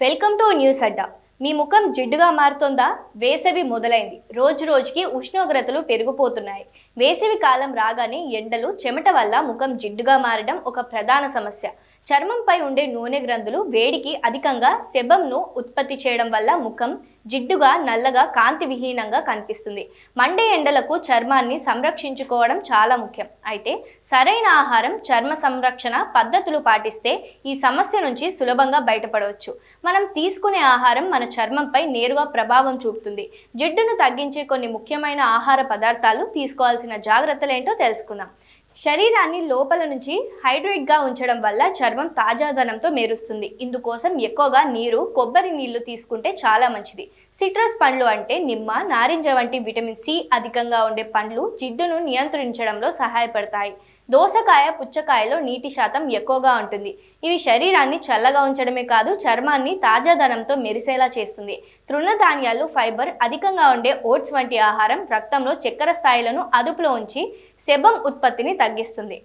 Welcome to news అడ్డా. మీ ముఖం జిడ్డుగా మారుతోందా? వేసవి మొదలైంది. రోజు రోజుకి ఉష్ణోగ్రతలు పెరిగిపోతున్నాయి. వేసవి కాలం రాగానే ఎండలు, చెమట వల్ల ముఖం జిడ్డుగా మారడం ఒక ప్రధాన సమస్య. చర్మంపై ఉండే నూనె గ్రంథులు వేడికి అధికంగా సెబమ్ను ఉత్పత్తి చేయడం వల్ల ముఖం జిడ్డుగా, నల్లగా, కాంతి విహీనంగా కనిపిస్తుంది. మండే ఎండలకు చర్మాన్ని సంరక్షించుకోవడం చాలా ముఖ్యం. అయితే సరైన ఆహారం, చర్మ సంరక్షణ పద్ధతులు పాటిస్తే ఈ సమస్య నుంచి సులభంగా బయటపడవచ్చు. మనం తీసుకునే ఆహారం మన చర్మంపై నేరుగా ప్రభావం చూపుతుంది. జిడ్డును తగ్గించే కొన్ని ముఖ్యమైన ఆహార పదార్థాలు, తీసుకోవాల్సిన జాగ్రత్తలు ఏంటో తెలుసుకుందాం. శరీరాన్ని లోపల నుంచి హైడ్రేట్గా ఉంచడం వల్ల చర్మం తాజాదనంతో మెరుస్తుంది. ఇందుకోసం ఎక్కువగా నీరు, కొబ్బరి నీళ్లు తీసుకుంటే చాలా మంచిది. సిట్రస్ పండ్లు అంటే నిమ్మ, నారింజ వంటి విటమిన్ సి అధికంగా ఉండే పండ్లు జిడ్డును నియంత్రించడంలో సహాయపడతాయి. దోసకాయ, పుచ్చకాయలో నీటి శాతం ఎక్కువగా ఉంటుంది. ఇవి శరీరాన్ని చల్లగా ఉంచడమే కాదు, చర్మాన్ని తాజాదనంతో మెరిసేలా చేస్తుంది. తృణధాన్యాలు, ఫైబర్ అధికంగా ఉండే ఓట్స్ వంటి ఆహారం రక్తంలో చక్కెర స్థాయిలను అదుపులో ఉంచి సెబమ్ ఉత్పత్తిని తగ్గిస్తుంది.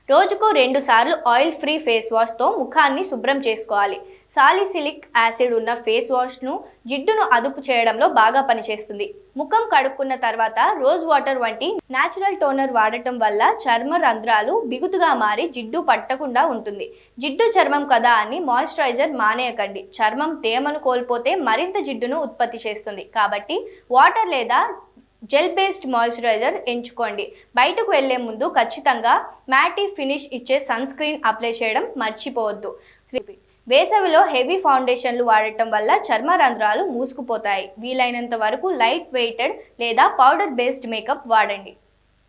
రోజుకు 2 సార్లు ఆయిల్ ఫ్రీ ఫేస్ వాష్తో ముఖాన్ని శుభ్రం చేసుకోవాలి. సాలిసిలిక్ యాసిడ్ ఉన్న ఫేస్ వాష్ను జిడ్డును అదుపు చేయడంలో బాగా పనిచేస్తుంది. ముఖం కడుక్కున్న తర్వాత రోజ్ వాటర్ వంటి న్యాచురల్ టోనర్ వాడటం వల్ల చర్మ రంధ్రాలు బిగుతుగా మారి జిడ్డు పట్టకుండా ఉంటుంది. జిడ్డు చర్మం కదా అని మాయిశ్చరైజర్ మానేయకండి. చర్మం తేమను కోల్పోతే మరింత జిడ్డును ఉత్పత్తి చేస్తుంది. కాబట్టి వాటర్ లేదా జెల్ బేస్డ్ మాయిశ్చరైజర్ ఎంచుకోండి. బయటకు వెళ్లే ముందు ఖచ్చితంగా మ్యాటీ ఫినిష్ ఇచ్చే సన్ స్క్రీన్ అప్లై చేయడం మర్చిపోవద్దు. వేసవిలో హెవీ ఫౌండేషన్లు వాడటం వల్ల చర్మ రంధ్రాలు మూసుకుపోతాయి. వీలైనంత వరకు లైట్ వెయిటెడ్ లేదా పౌడర్ బేస్డ్ మేకప్ వాడండి.